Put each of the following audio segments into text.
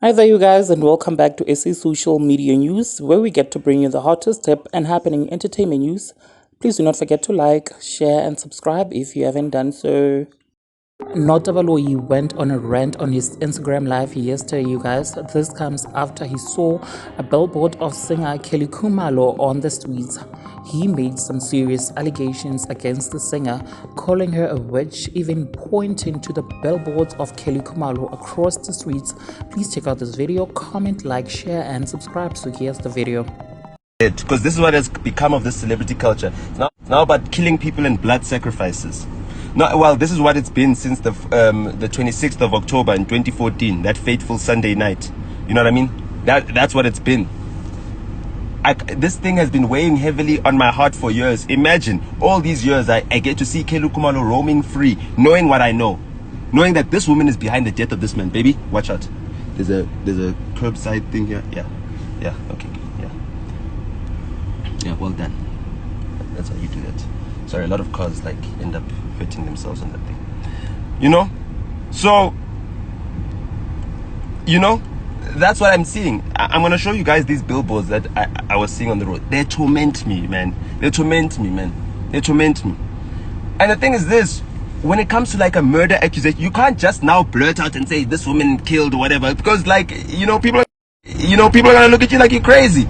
Hi there, you guys, and welcome back to SA Social Media News, where we get to bring you the hottest tip and happening entertainment news. Please do not forget to like, share, and subscribe if you haven't done so. Nota went on a rant on his Instagram live yesterday, you guys. This comes after he saw a billboard of singer Khumalo on the streets. He made some serious allegations against the singer, calling her a witch, even pointing to the billboards of Khumalo across the streets. Please check out this video, comment, like, share, and subscribe. So here's the video. Because this is what has become of this celebrity culture. It's now about killing people and blood sacrifices. No, well, this is what it's been since the 26th of October in 2014, that fateful Sunday night. You know what I mean? That's what it's been. This thing has been weighing heavily on my heart for years. Imagine, all these years I get to see Khumalo roaming free, knowing what I know. Knowing that this woman is behind the death of this man. Baby, watch out. There's a curbside thing here. Yeah, okay, yeah, well done. That's how you do that. Sorry, a lot of cars like end up hurting themselves on that thing. You know? So, that's what I'm seeing. I'm going to show you guys these billboards that I was seeing on the road. They torment me, man. They torment me. And the thing is this, when it comes to like a murder accusation, you can't just now blurt out and say this woman killed or whatever, because like, people are going to look at you like you're crazy.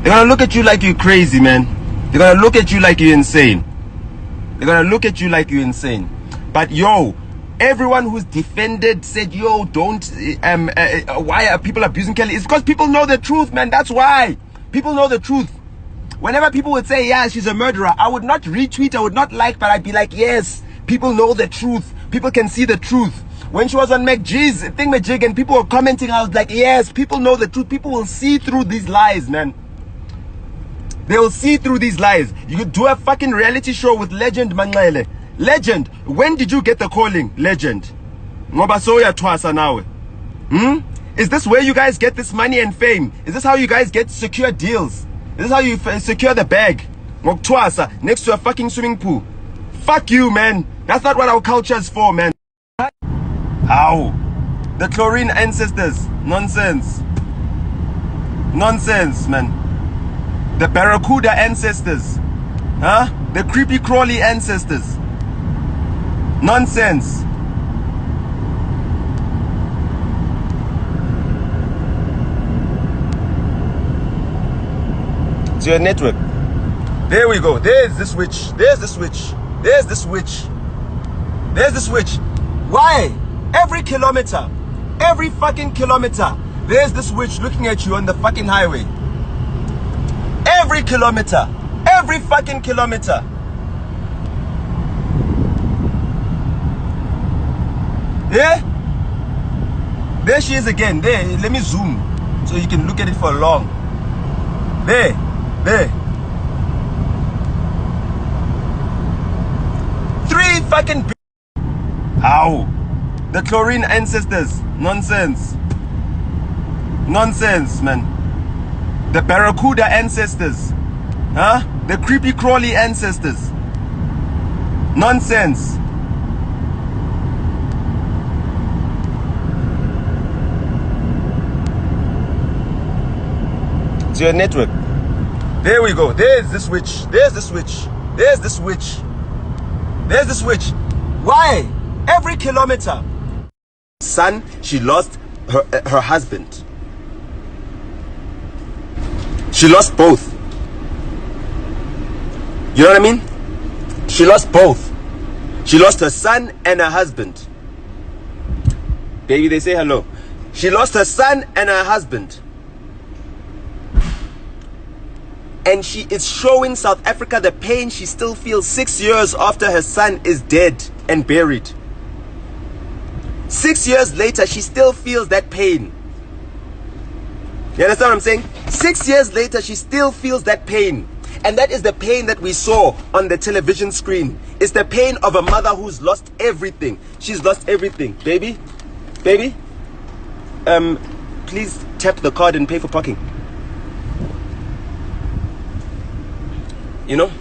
They're going to look at you like you're crazy, man. They're going to look at you like you're insane. But yo, everyone who's defended said, yo, don't, why are people abusing Kelly? It's because people know the truth, man. That's why. People know the truth. Whenever people would say, yeah, she's a murderer, I would not retweet, I would not like, but I'd be like, yes, people know the truth. People can see the truth. When she was on McG's thingamajig and people were commenting, I was like, yes, people know the truth. People will see through these lies, man. They will see through these lies. You could do a fucking reality show with Legend Manxele. Legend, when did you get the calling? Legend. Ngoba soya twasa nawe. Is this where you guys get this money and fame? Is this how you guys get secure deals? Is this how you secure the bag? Ngoktwasa next to a fucking swimming pool. Fuck you, man. That's not what our culture is for, man. How? The chlorine ancestors. Nonsense. Nonsense, man. The barracuda ancestors. The creepy crawly ancestors. Nonsense. It's your network. There we go. There's the switch. There's the switch. There's the switch. There's the switch. Why? Every kilometer, every fucking kilometer, there's the switch looking at you on the fucking highway. Every kilometer, every fucking kilometer. Yeah? There she is again. There, let me zoom so you can look at it for long. There. Three fucking. How? The chlorine ancestors. Nonsense. Nonsense, man. The barracuda ancestors. The creepy crawly ancestors. Nonsense. It's your network. There we go. There's the switch. There's the switch. There's the switch. There's the switch. Why? Every kilometer. Son, she lost her husband. She lost both. You know what I mean? She lost both. She lost her son and her husband. Baby, they say hello. She lost her son and her husband. And she is showing South Africa the pain she still feels 6 years after her son is dead and buried. 6 years later, she still feels that pain. You understand what I'm saying? 6 years later, she still feels that pain. And that is the pain that we saw on the television screen. It's the pain of a mother who's lost everything. She's lost everything. Baby, please tap the card and pay for parking. You know?